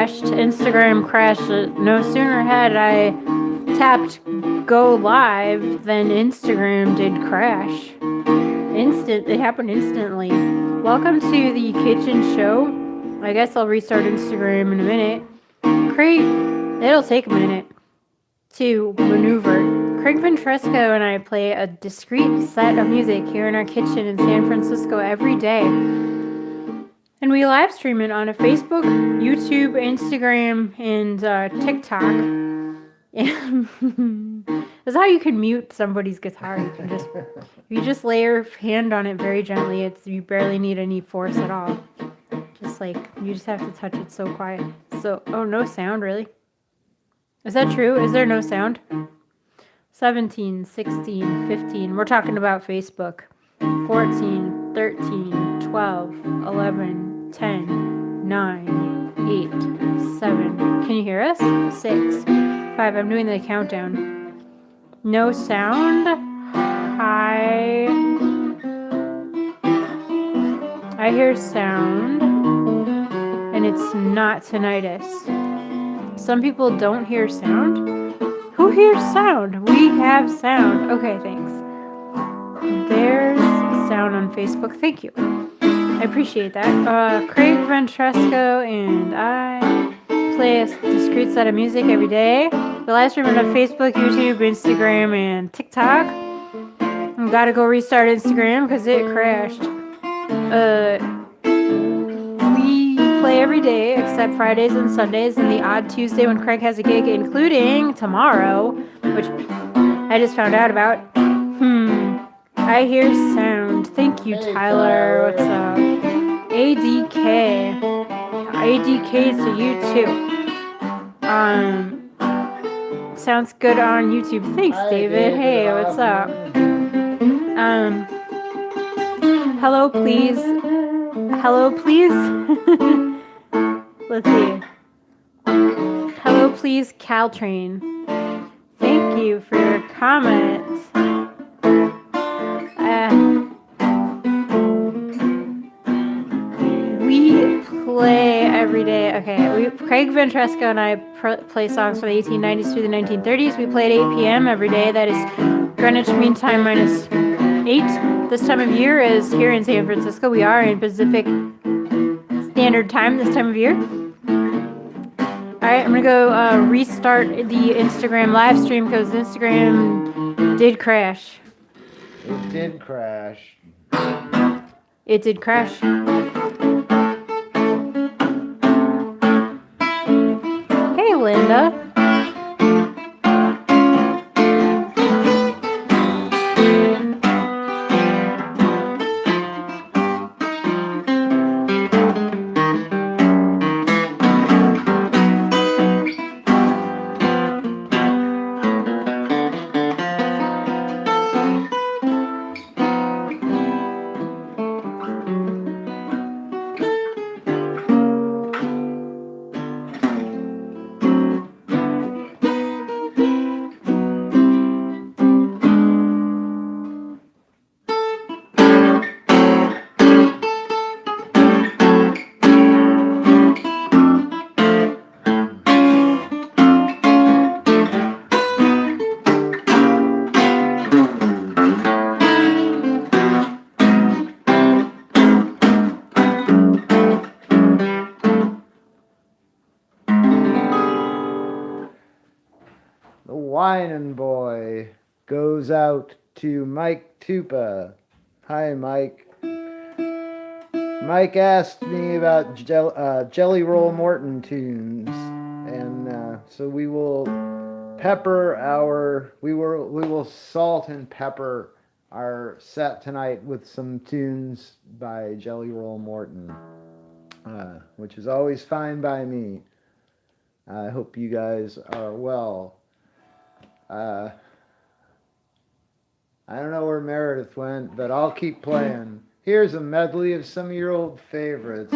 Instagram crashed. No sooner had I tapped go live than Instagram did crash. It happened instantly. Welcome to the kitchen show. I guess I'll restart Instagram in a minute. Craig, it'll take a minute to maneuver. Craig Ventresco and I play a discrete set of music here in our kitchen in San Francisco every day. And we live stream it on a Facebook, YouTube, Instagram, and TikTok. And that's how you can mute somebody's guitar. You just lay your hand on it very gently. You barely need any force at all. You just have to touch it so quiet. So, oh, no sound, really? Is that true? Is there no sound? 17, 16, 15. We're talking about Facebook. 14, 13, 12, 11, 10, 9, 8, 7. Can you hear us? 6, 5. I'm doing the countdown. No sound. Hi. I hear sound. And it's not tinnitus. Some people don't hear sound. Who hears sound? We have sound. Okay, thanks. There's sound on Facebook. Thank you. I appreciate that. Craig Ventresco and I play a discrete set of music every day. We live stream on Facebook, YouTube, Instagram, and TikTok. I gotta go restart Instagram because it crashed. We play every day except Fridays and Sundays and the odd Tuesday when Craig has a gig, including tomorrow, which I just found out about. I hear sound. Thank you, Hey, Tyler. What's up? ADK. ADK to you too. Sounds good on YouTube. Thanks, Hi, David. Hey, what's up? Hello, please. Hello, please. Let's see. Hello, please, Caltrain. Thank you for your comments. We play every day. Okay, Craig Ventresco and I play songs from the 1890s through the 1930s. We play at 8 p.m. every day. That is Greenwich Mean Time minus 8. This time of year is here in San Francisco. We are in Pacific Standard Time this time of year. Alright, I'm going to go restart the Instagram live stream because Instagram did crash. It did crash. It did crash. Hey, Linda. The whining boy goes out to Mike Tupa. Hi, Mike. Mike asked me about Jelly Roll Morton tunes, and so we will salt and pepper our set tonight with some tunes by Jelly Roll Morton, which is always fine by me. I hope you guys are well. I don't know where Meredith went, but I'll keep playing. Here's a medley of some of your old favorites.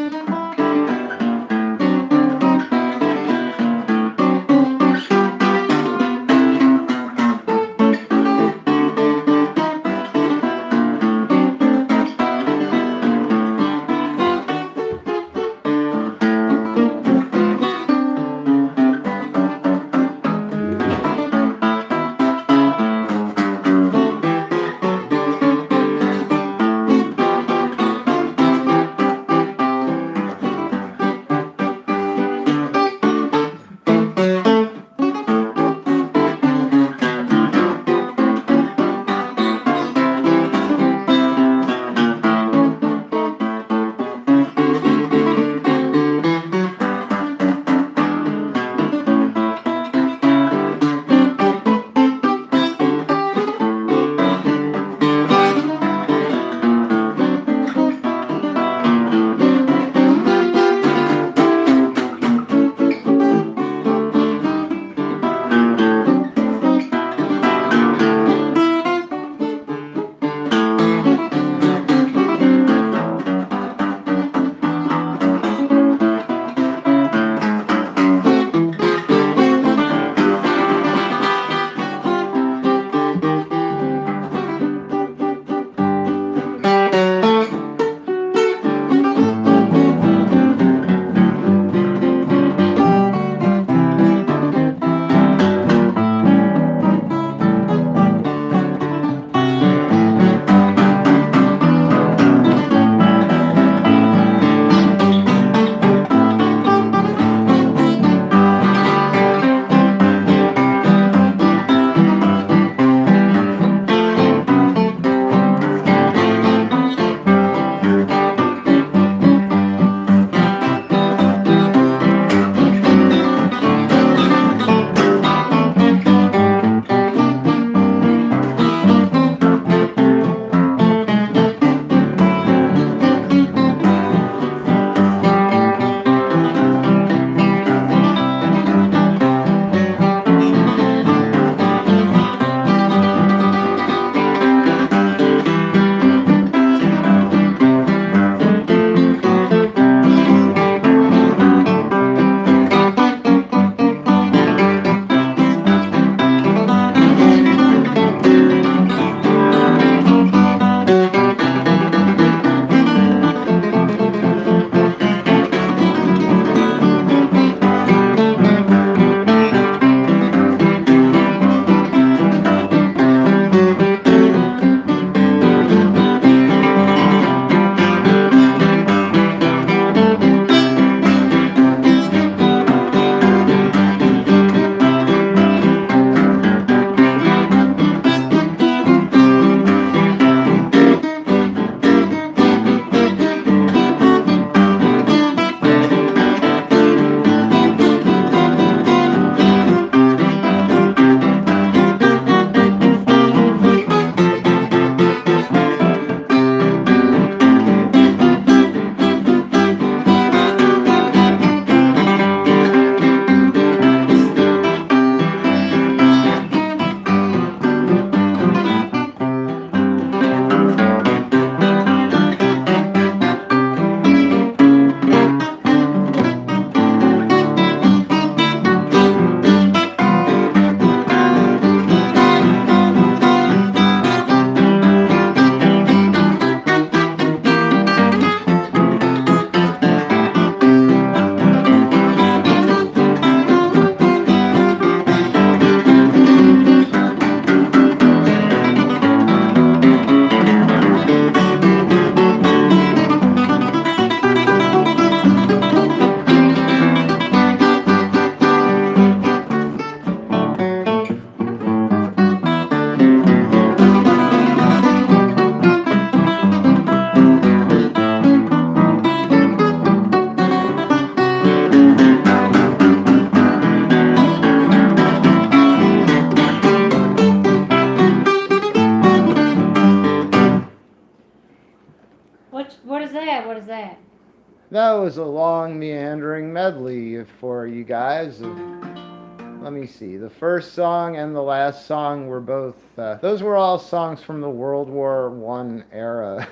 That was a long, meandering medley for you guys. Let me see. The first song and the last song were both. Those were all songs from the World War One era.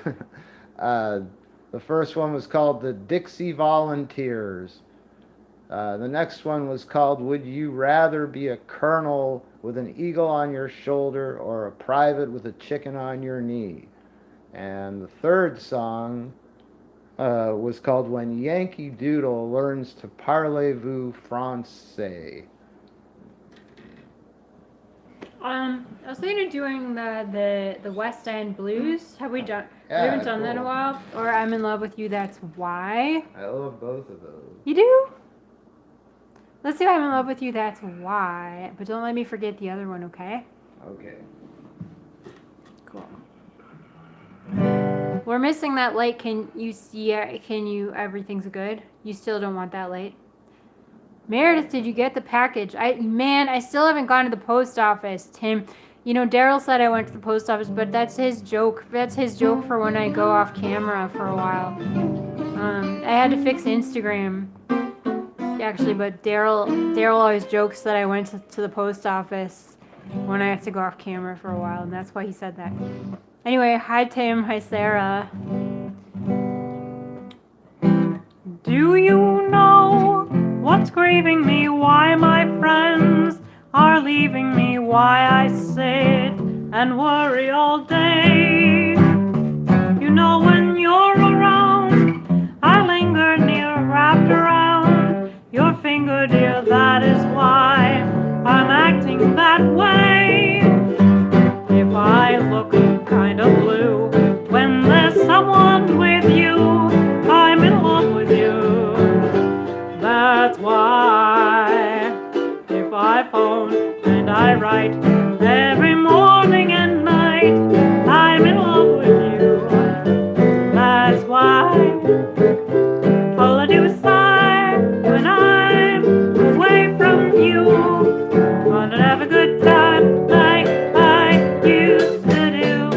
uh, the first one was called the Dixie Volunteers. The next one was called Would You Rather Be a Colonel with an Eagle on Your Shoulder or a Private with a Chicken on Your Knee? And the third song was called When Yankee Doodle Learns to Parlez-vous Francais. I was thinking of doing the West End Blues. Have we done? Yeah, we haven't done that in a cool. while. Or I'm in love with you. That's why. I love both of those. You do? Let's do I'm in love with you. That's why. But don't let me forget the other one, okay? Okay. Cool. We're missing that light. Can you see? Can you? Everything's good. You still don't want that light. Meredith, did you get the package? I still haven't gone to the post office, Tim. You know, Daryl said I went to the post office, but that's his joke. That's his joke for when I go off camera for a while. I had to fix Instagram, actually, but Daryl always jokes that I went to the post office when I have to go off camera for a while, and that's why he said that. Anyway, hi Tim, hi Sarah. Do you know what's grieving me? Why my friends are leaving me? Why I sit and worry all day? You know when you're around, I linger near, wrapped around your finger, dear. That is why I'm acting that way. If I look kind of blue when there's someone with you, I'm in love with you. That's why if I phone and I write every morning and night, I'm in love with you. That's why all I do is sigh when I'm away from you. Wanna have a good time like I used to do.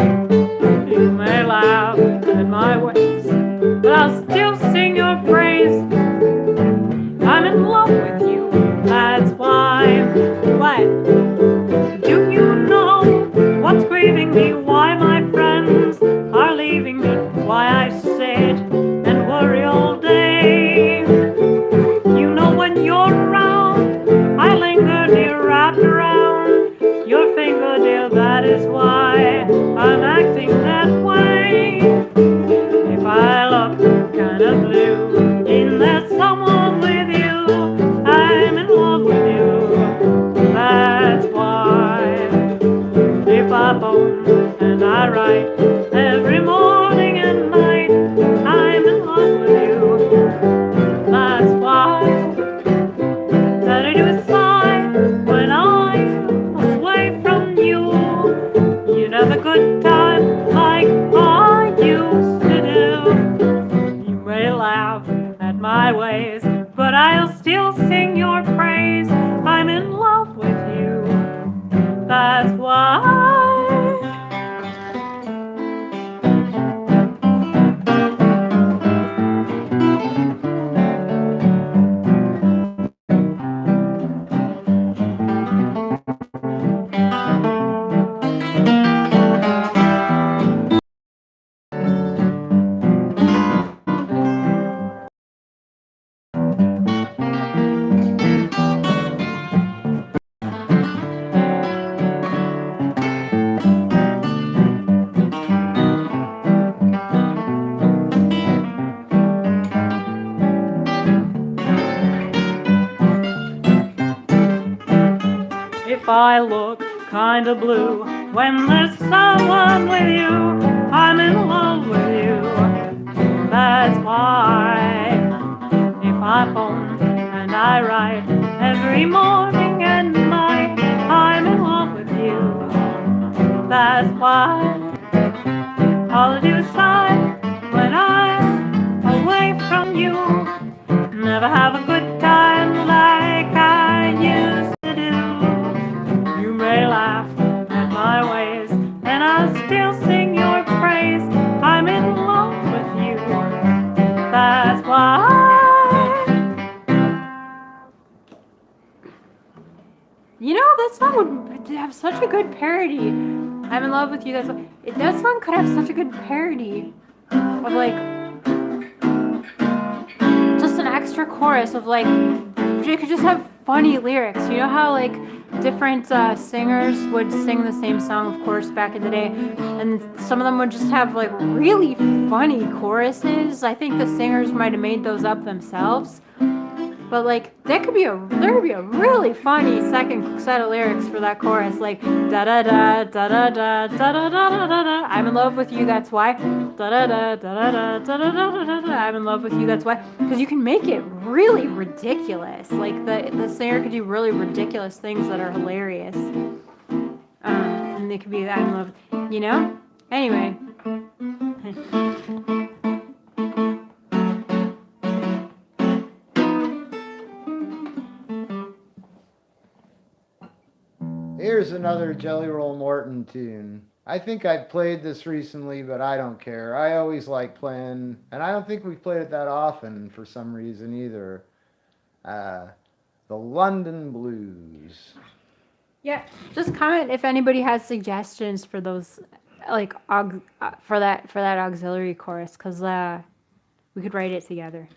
You may laugh at my ways, but I'll still sing your praise. I'm in love with you, that's why. What? Do you know what's grieving me? Why my friends are leaving me? Why I sit and worry all day? You know when you're around, I linger near, wrapped around your finger, dear. That is why I'm acting that way. If I look kind of blue, in there's someone with you, I'm in love with you. That's why. If I phone and I write every morning and night, I'm in love with you. That's why that I do sigh when I'm away from you. You'd have a good time like I used to do. You may laugh at my ways, but I'll still sing your praise. I'm in love with you. That's why. If I look kinda blue when there's someone with you, I'm in love with you. That's why if I phone and I write every morning and night, I'm in love with you. That's why all I do is sigh when I'm away from you. Never have a good time like I used to do. You may laugh at my ways, and I'll still sing your praise. I'm in love with you. That's why. You know, that song would have such a good parody. I'm in love with you. That song could have such a good parody of like just an extra chorus of like you could just have funny lyrics. You know how like different singers would sing the same song, of course, back in the day, and some of them would just have like really funny choruses. I think the singers might have made those up themselves. But like there could be a really funny second set of lyrics for that chorus, like da da da da da da da da da da da. I'm in love with you, that's why. Da da da da da da da da da da. I'm in love with you, that's why. Because you can make it really ridiculous. Like the singer could do really ridiculous things that are hilarious. And they could be I'm in love, you know. Anyway. Here's another Jelly Roll Morton tune. I think I've played this recently, but I don't care. I always like playing, and I don't think we've played it that often for some reason either. The London Blues. Yeah, just comment if anybody has suggestions for those, like for that auxiliary chorus, because we could write it together.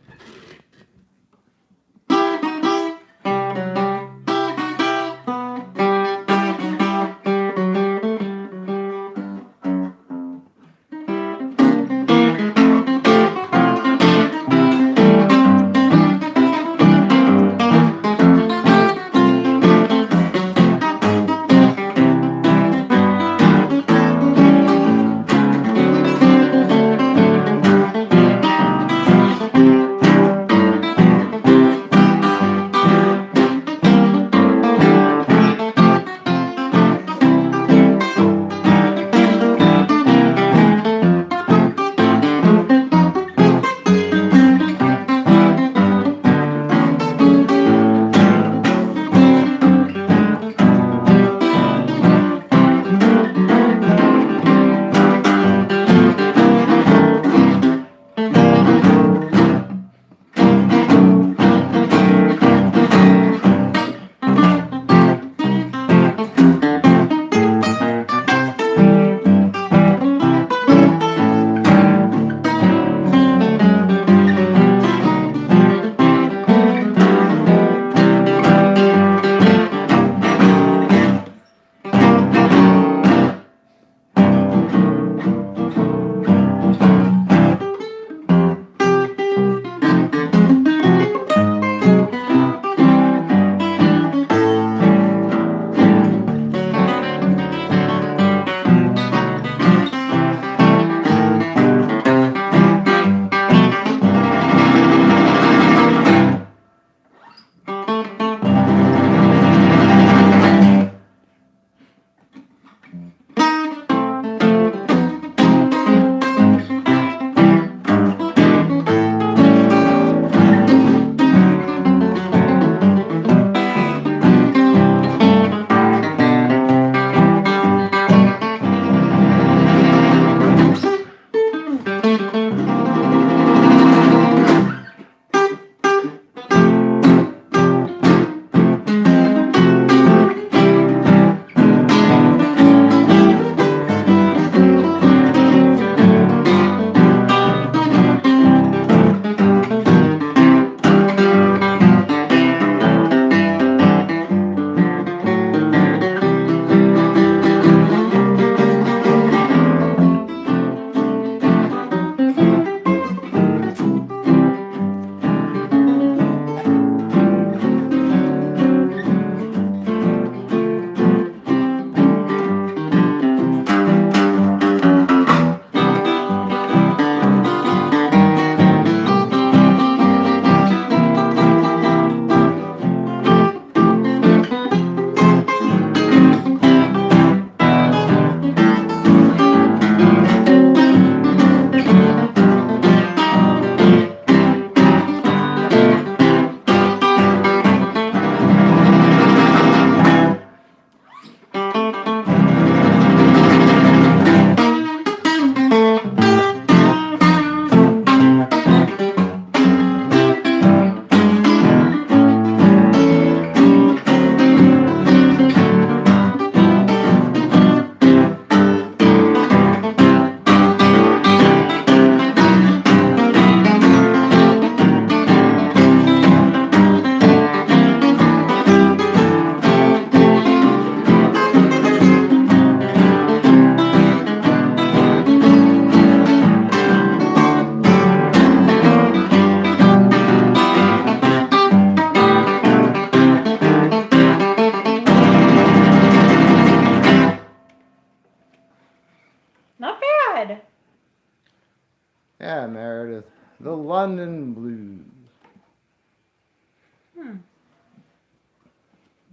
Yeah, Meredith. The London Blues.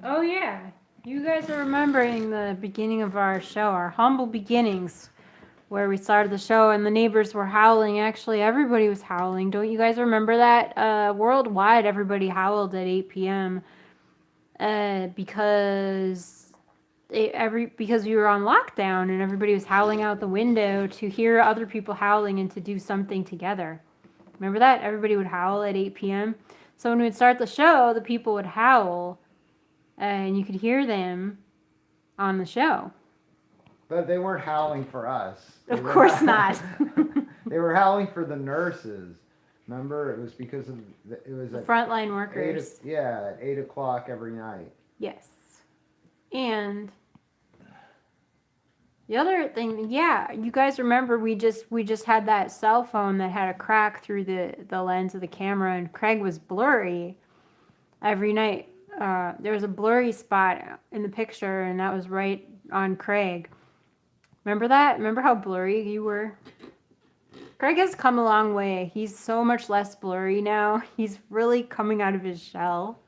Oh, yeah. You guys are remembering the beginning of our show, our humble beginnings, where we started the show and the neighbors were howling. Actually, everybody was howling. Don't you guys remember that? Worldwide, everybody howled at 8 p.m. Because because we were on lockdown and everybody was howling out the window to hear other people howling and to do something together. Remember that? Everybody would howl at 8 p.m. So when we'd start the show, the people would howl and you could hear them on the show. But they weren't howling for us. Of course not. They were howling for the nurses. Remember, it was because of it was The at frontline workers. at 8 o'clock every night. Yes. And the other thing, yeah, you guys remember we just had that cell phone that had a crack through the lens of the camera, and Craig was blurry every night. There was a blurry spot in the picture, and that was right on Craig. Remember that? Remember how blurry you were? Craig has come a long way. He's so much less blurry now. He's really coming out of his shell.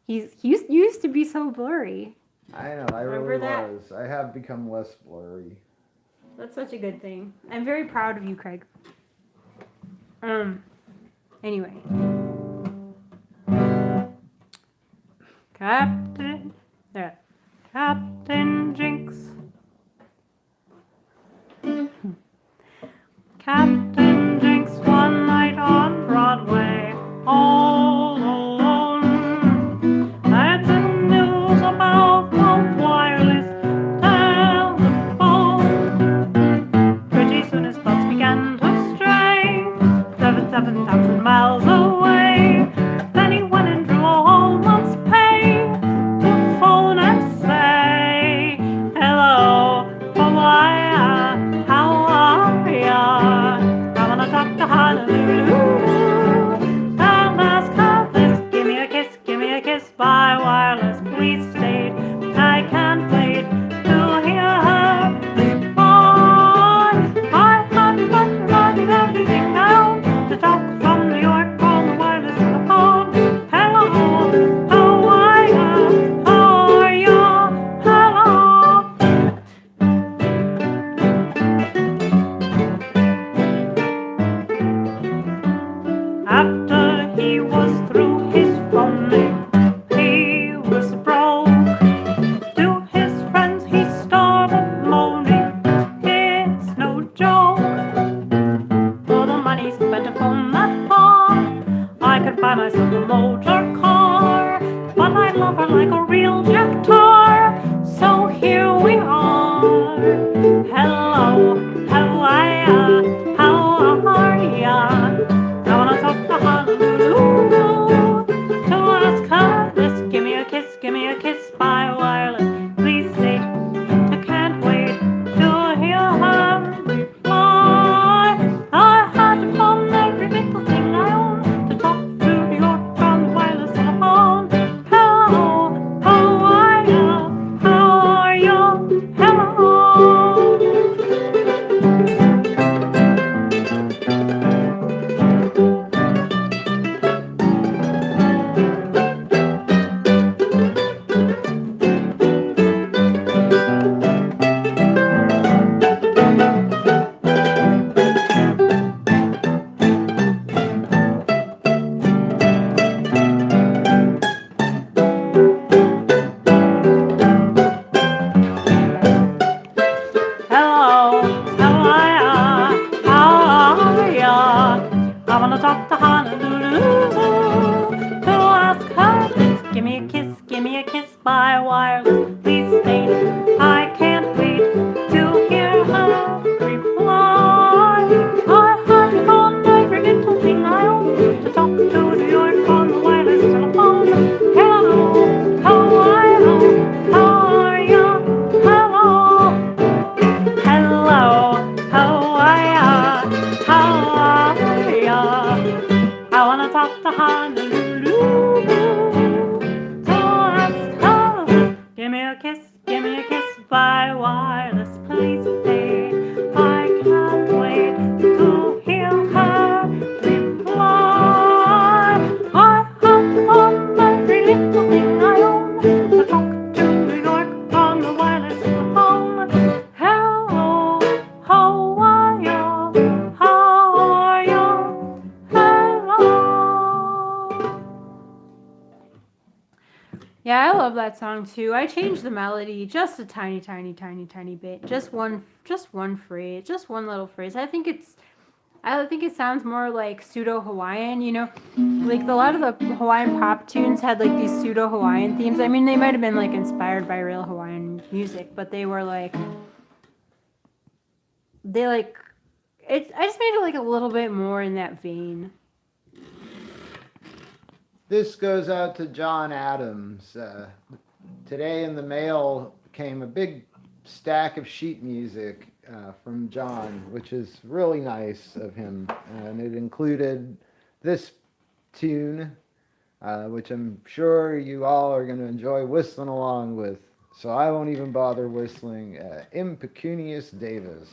He used to be so blurry. I know, I Remember really that? was. I have become less blurry. That's such a good thing. I'm very proud of you, Craig. Anyway. Captain Jinx. Captain Jinx one night on Broadway, all alone. Had some news about the wireless telephone. Pretty soon his thoughts began to stray, 7,000 miles away. Then he went and drew a whole month's pay to phone and say, hello, Hawaii, how are ya? I wanna talk to Honolulu. I'll ask her this, give me a kiss by wireless, please stay. I can't wait to hear her reply. I have everything now to talk from New York on the wireless telephone. Hello, Hawaii, how are you? Hello. After he was through his phoning, he was broke. To his friends he started moaning, it's no joke. For the money spent upon that farm, I could buy myself a motor car. But I love her like a real Jack-tar, so here we are. Hello, Hawaii, how are ya? I wanna talk to Honolulu to ask her this. Give me a kiss by wireless, please stay. I can't wait to hear her reply. I had to pawn every little thing I own to talk to New York on the wireless telephone. Hello, Hawaii, how are you? Hello. Hello, Hawaii, how are ya? I wanna talk to Honolulu to ask her this. Give me a kiss by wireless, please stay. I can't wait to hear her reply. I have found every little thing I own to talk to New York on the wireless telephone. Hello, Hawaii, how are ya? Hello. Hello, Hawaii, how are ya? I wanna talk to Honolulu to ask her. Give me a Yeah, I love that song too. I changed the melody just a tiny, tiny, tiny, tiny bit. Just one phrase, just one little phrase. I think it sounds more like pseudo Hawaiian. You know, like a lot of the Hawaiian pop tunes had like these pseudo Hawaiian themes. I mean, they might have been like inspired by real Hawaiian music, but they were like they like it. I just made it like a little bit more in that vein. This goes out to John Adams. Today in the mail came a big stack of sheet music from John, which is really nice of him. And it included this tune, which I'm sure you all are going to enjoy whistling along with. So I won't even bother whistling Impecunious Davis.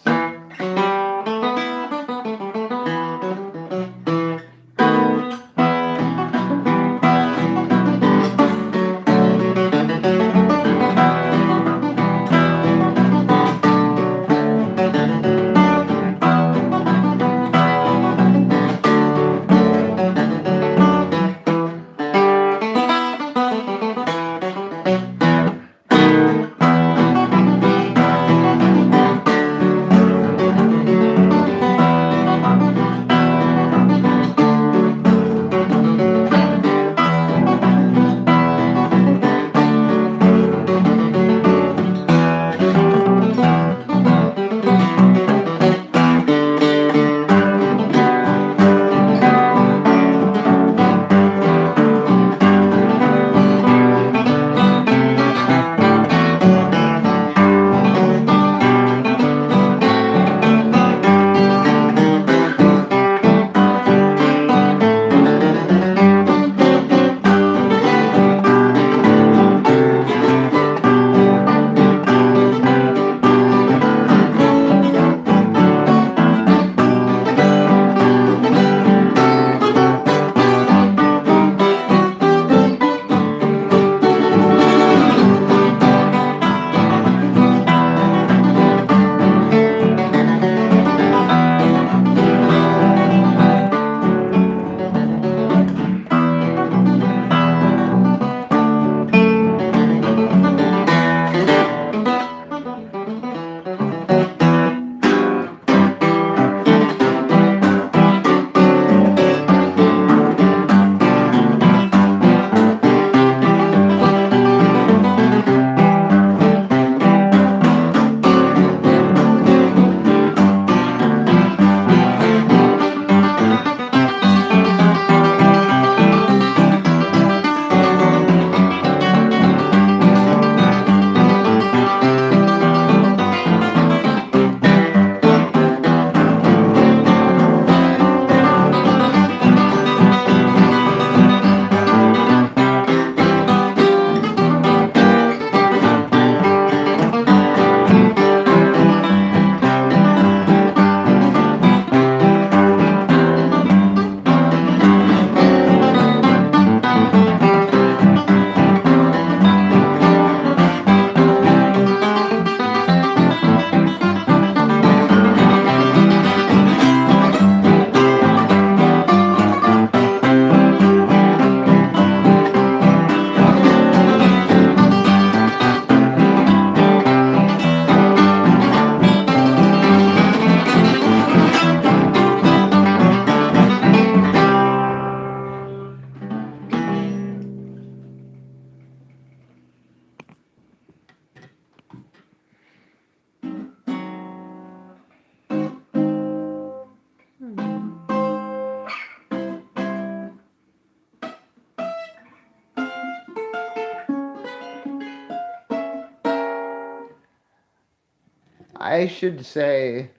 I should say,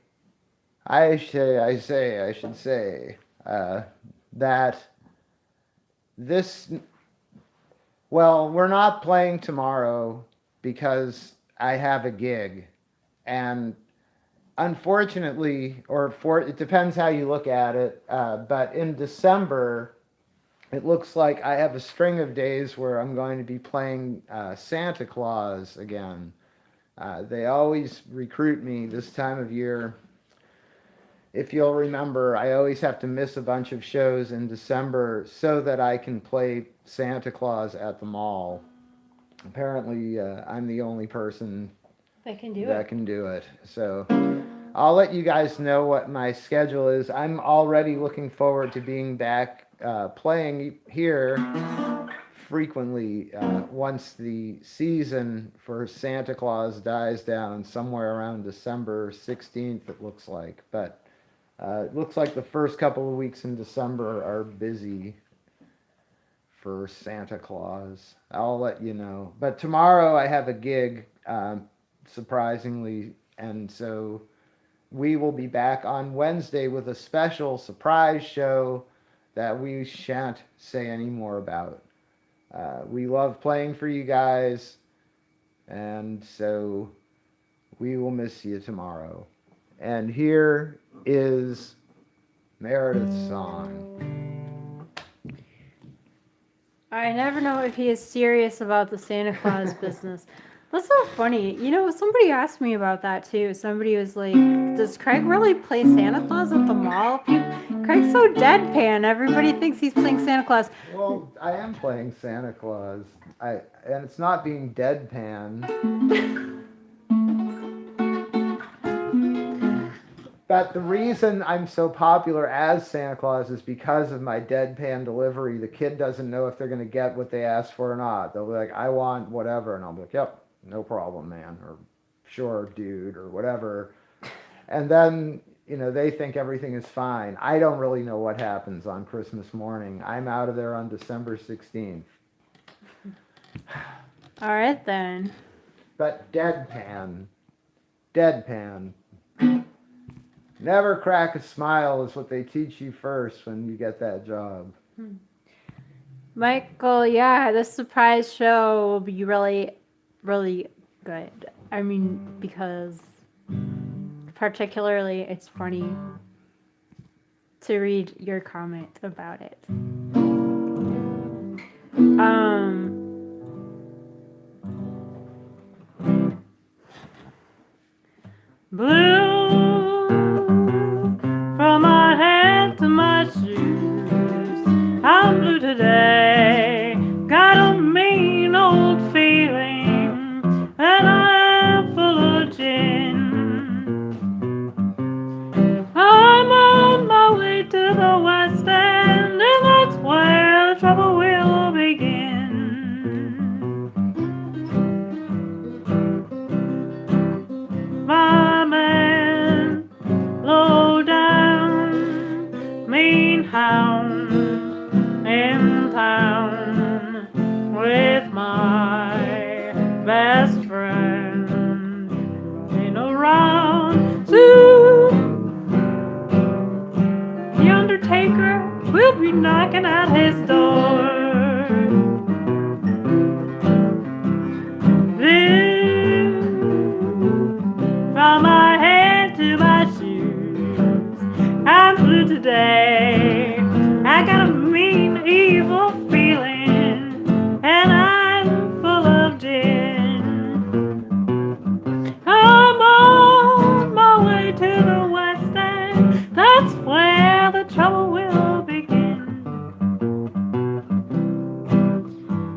I should say uh, that this, well, we're not playing tomorrow because I have a gig. And unfortunately, it depends how you look at it, but in December, it looks like I have a string of days where I'm going to be playing Santa Claus again. They always recruit me this time of year. If you'll remember, I always have to miss a bunch of shows in December so that I can play Santa Claus at the mall. apparently I'm the only person They can do that it. can do it. So I'll let you guys know what my schedule is. I'm already looking forward to being back playing here frequently once the season for Santa Claus dies down somewhere around December 16th, it looks like. But it looks like the first couple of weeks in December are busy for Santa Claus. I'll let you know. But tomorrow I have a gig, surprisingly, and so we will be back on Wednesday with a special surprise show that we shan't say any more about. We love playing for you guys, and so we will miss you tomorrow. And here is Meredith's song. I never know if he is serious about the Santa Claus business. That's so funny. You know, somebody asked me about that too. Somebody was like, does Craig really play Santa Claus at the mall? Craig's so deadpan. Everybody thinks he's playing Santa Claus. Well, I am playing Santa Claus. And it's not being deadpan. But the reason I'm so popular as Santa Claus is because of my deadpan delivery. The kid doesn't know if they're going to get what they asked for or not. They'll be like, I want whatever. And I'll be like, yep, no problem, man. Or sure, dude, or whatever. And then, you know, they think everything is fine. I don't really know what happens on Christmas morning. I'm out of there on December 16th. All right, then. But deadpan. Deadpan. Never crack a smile is what they teach you first when you get that job. Michael, yeah, this surprise show will be really, really good. I mean, because particularly it's funny to read your comment about it. Blue from my head to my shoes. I'm blue today. Got a mean old feeling, and I'm full of gin. I'm on my way to the West End, and that's where the trouble will begin. My man, low down, mean hound in town with my best friend running around soon. The undertaker will be knocking at his door. From my head to my shoes, I'm blue today. I got a mean, evil feeling, and I'm full of gin. I'm on my way to the West End. That's where the trouble will begin.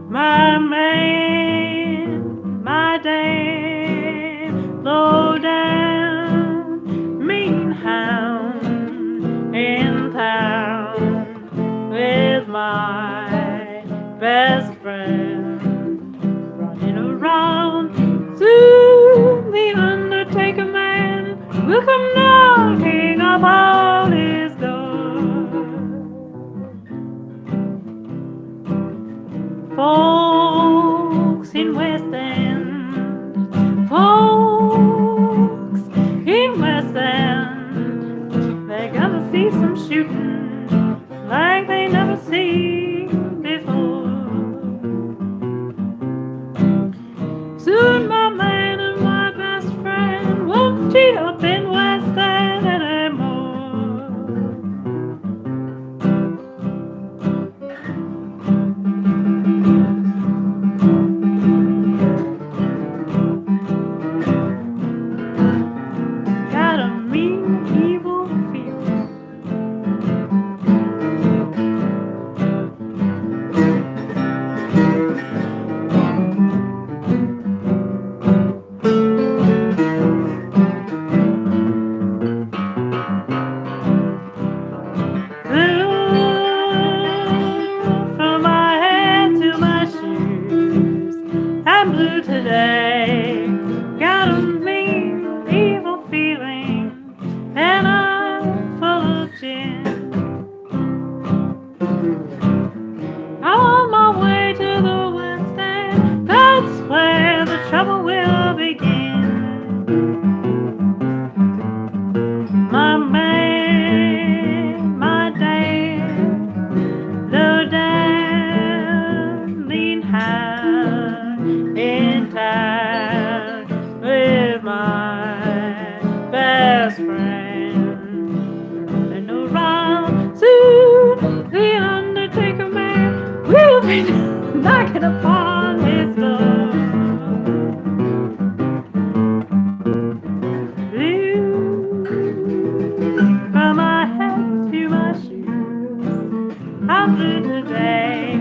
My man, my dame, low down, mean hound in town with my best friend running around. Soon the undertaker man will come knocking upon his door. Folks in West End, folks in West End, they're gonna see some shooting like they never seen before. Soon my man and my best friend won't cheat up in West End anymore. blue today. Got a mean, evil feeling, and I'm full of gin. I'm on my way to the West End. That's where the trouble will begin. My man, my dad, low down, lean high in town with my best friend. And around soon, the Undertaker man will be knocking upon his door. Blue, from my head to my shoes, I'm blue today.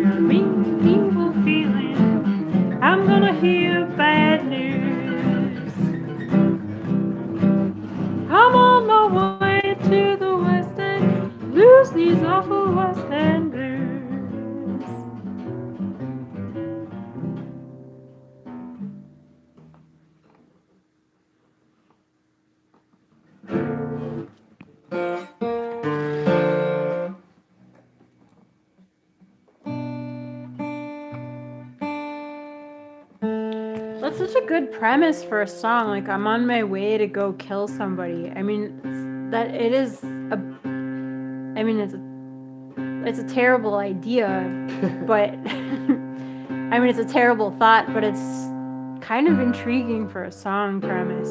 Got a mean, evil feeling, I'm gonna hear bad news. I'm on my way to the West End, lose these awful West End blues. That's such a good premise for a song. Like, I'm on my way to go kill somebody. I mean, that it is a. I mean, it's a terrible idea, but I mean, it's a terrible thought, but it's kind of intriguing for a song premise.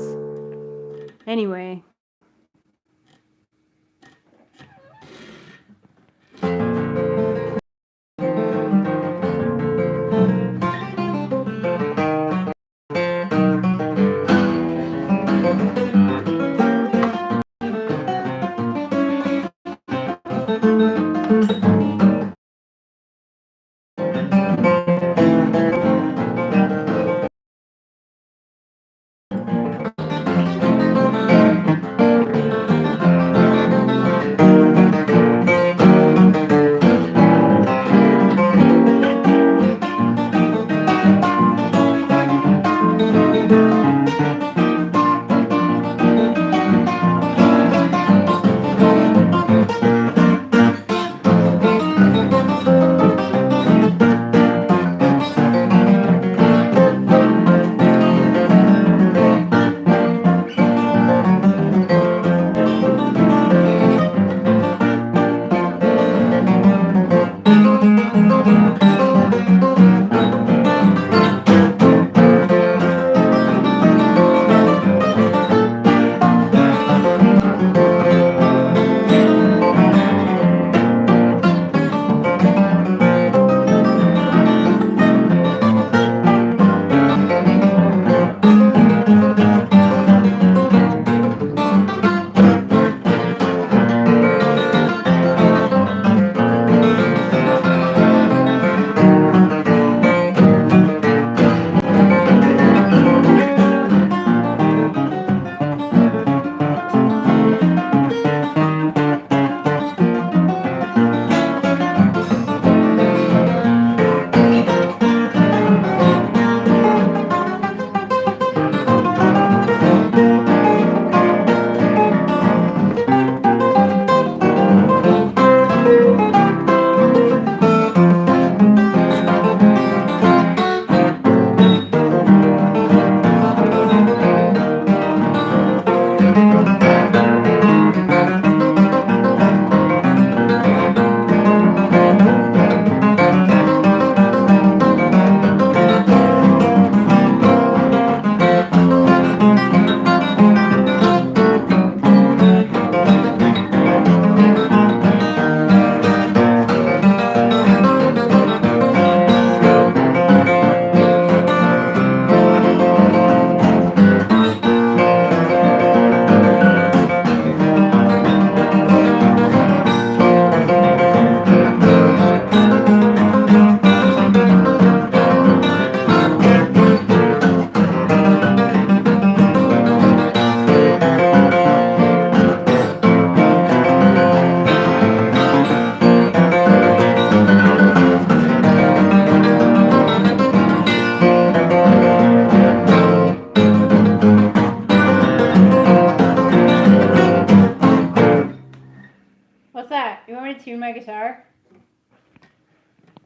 Anyway.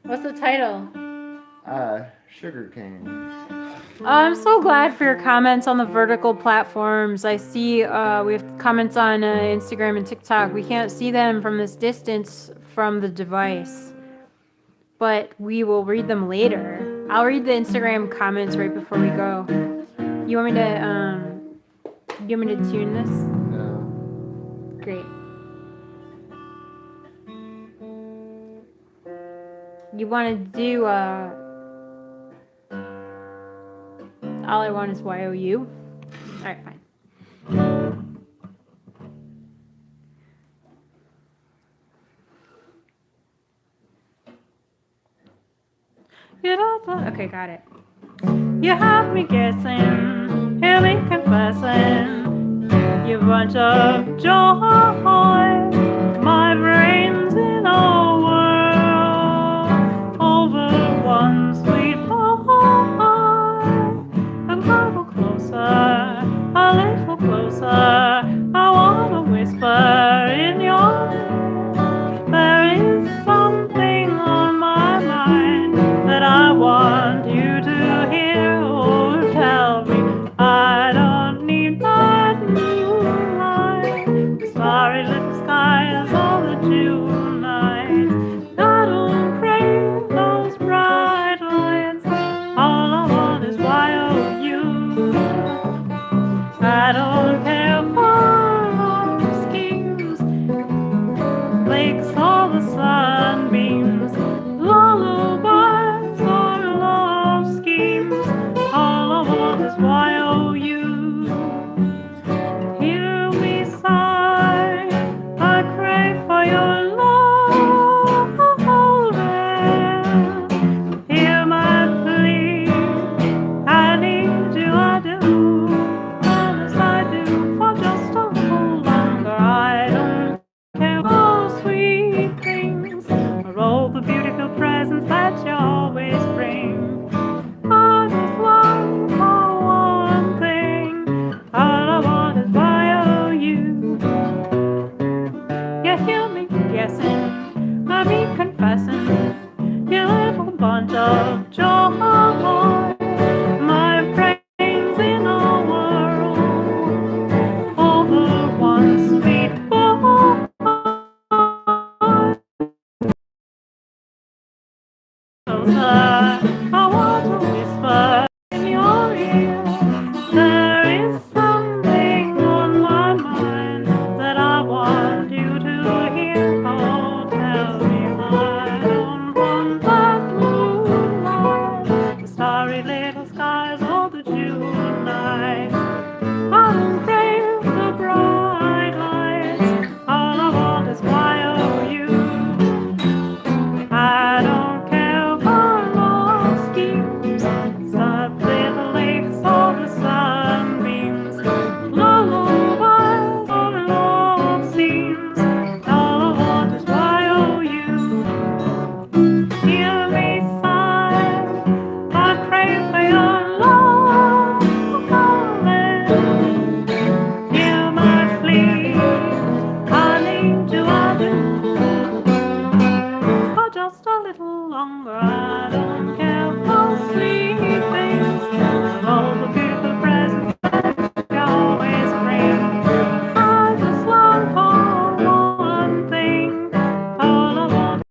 What's the title? Sugar cane. I'm so glad for your comments on the vertical platforms. I see we have comments on Instagram and TikTok. We can't see them from this distance from the device, but we will read them later. I'll read the Instagram comments right before we go. You want me to tune this? No. Great. You want to do All I Want Is YOU? Alright, fine. Okay, got it. You have me guessing, hear me confessing, you bunch of joy, my brain's in a whirl, over one sweet boy, a little closer, I wanna whisper in your ear, there is something on my mind that I want you to hear. Oh, tell me I don't need that moonlight, the starry little skies, all the June nights. I don't crave those bright lights. All I want is YOU. I don't care for love schemes, lakes or the sunbeams, lullabies or love schemes. All I want is YOU. Hear me sigh, I crave for your love. Hear my plea, I need you, I do. Yes, I do, for just a little longer. I don't care for sweet things or all the beautiful presents that you always bring. I just long for one thing. All I want is YOU. You hear me guessing, I me confessing, you little bunch of joy. My brain's in a whirl over one sweet boy. I want to whisper in your ear. There is something on my mind that I want you to hear. Oh, tell me I don't want that moonlight, the starry little skies, or the June night. I don't crave the bright lights. All I want is YOU. I don't care for love schemes, sunlit lakes or the sunbeams, lullabies or love scenes. All I want is YOU. Hear me sigh, I crave for your love. Hear my plea, I need you, I do. For just a little longer, I don't care for sweet things and all the beautiful presents that you always bring. I just long for one thing. All I want.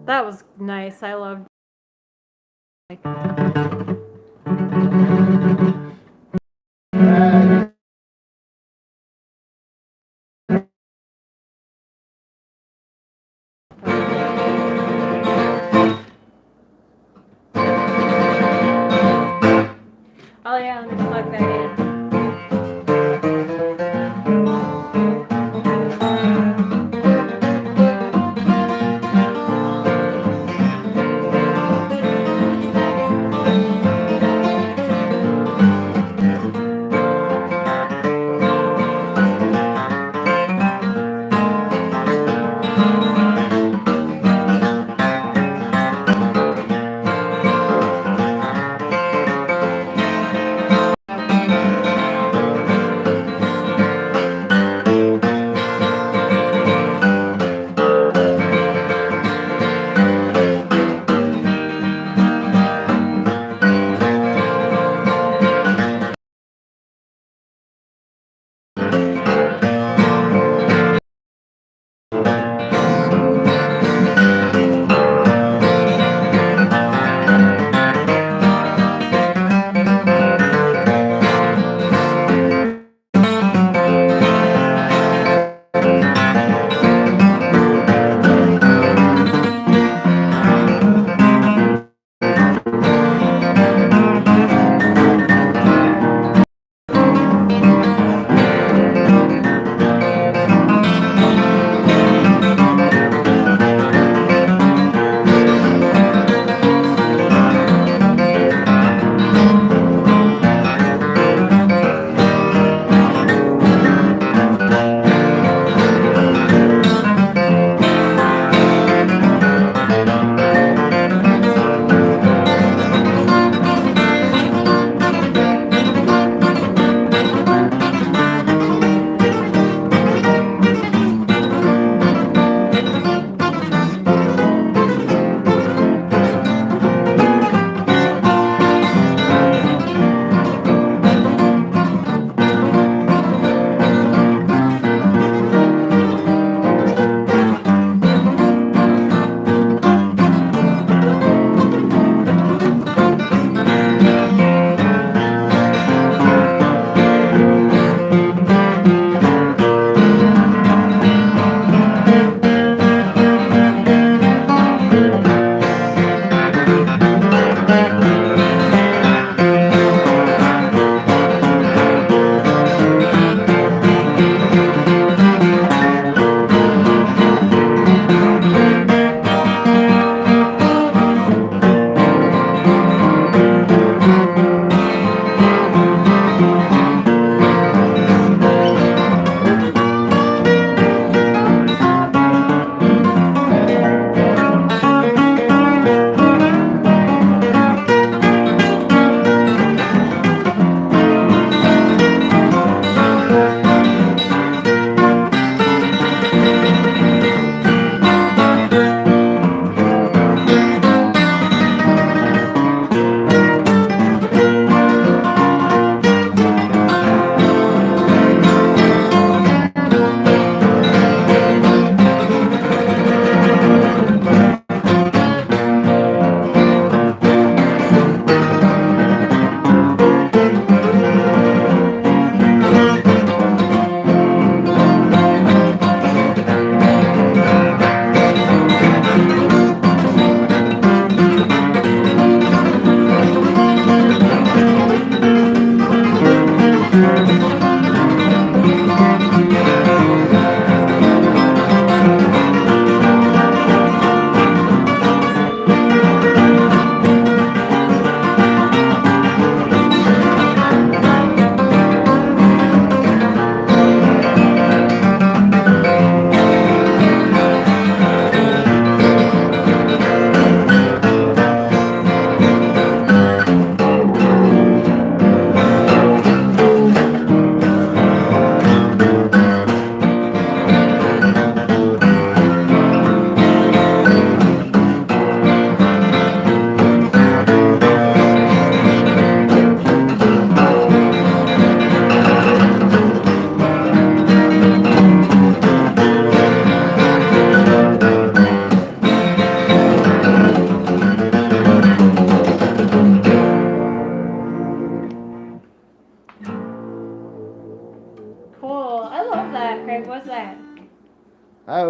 That was nice. I loved. Oh yeah, let me plug that in.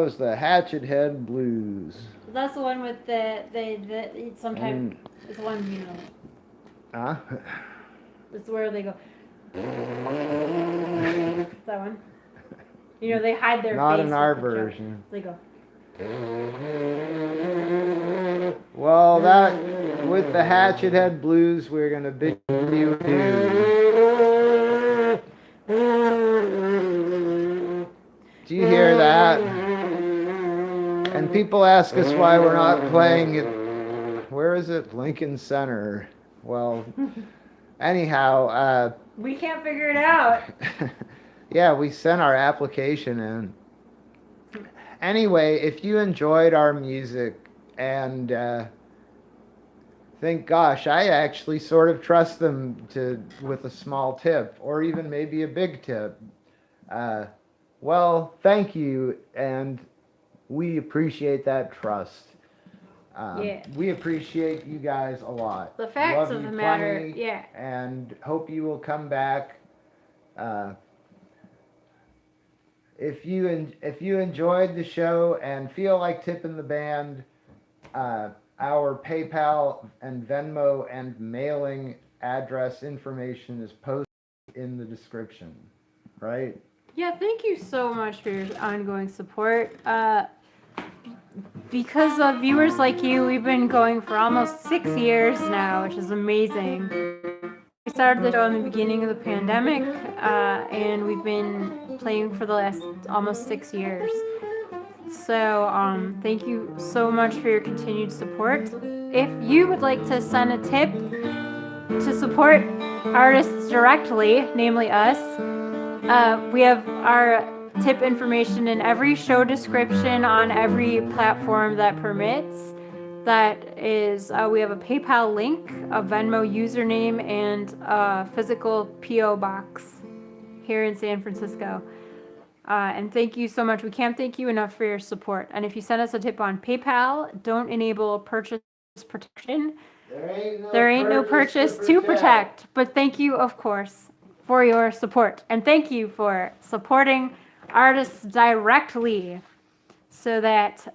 goes the Hatchet Head Blues. That's the one with the sometimes it's the one Huh? It's where they go. That one. They hide their Not face. in our with the joke. version. They go. Well, that with the Hatchet Head Blues, we're gonna bid you adieu. Do you hear that? And people ask us why we're not playing it. Where is it? Lincoln Center. Well, anyhow, we can't figure it out. yeah, we sent our application in. Anyway, if you enjoyed our music and think, gosh, I actually sort of trust them with a small tip or even maybe a big tip, well, thank you, and we appreciate that trust. Yeah. We appreciate you guys a lot. The facts Love of you the matter, plenty, yeah. and hope you will come back. If you enjoyed the show and feel like tipping the band, our PayPal and Venmo and mailing address information is posted in the description, right? Yeah, thank you so much for your ongoing support. Because of viewers like you, we've been going for almost 6 years now, which is amazing. We started the show in the beginning of the pandemic, and we've been playing for the last almost 6 years. So, thank you so much for your continued support. If you would like to send a tip to support artists directly, namely us, we have our tip information in every show description on every platform that permits. That is, we have a PayPal link, a Venmo username, and a physical P.O. box here in San Francisco. And thank you so much. We can't thank you enough for your support. And if you send us a tip on PayPal, don't enable purchase protection. There ain't no purchase to protect. But thank you, of course, for your support. And thank you for supporting artists directly so that,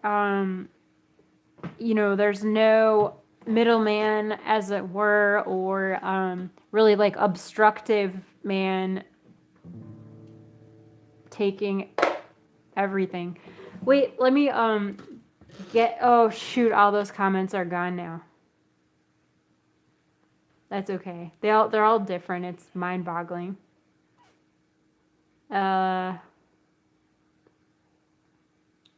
there's no middleman, as it were, or really like obstructive man taking everything. Wait, let me oh shoot, all those comments are gone now. That's okay. They're all different. It's mind-boggling.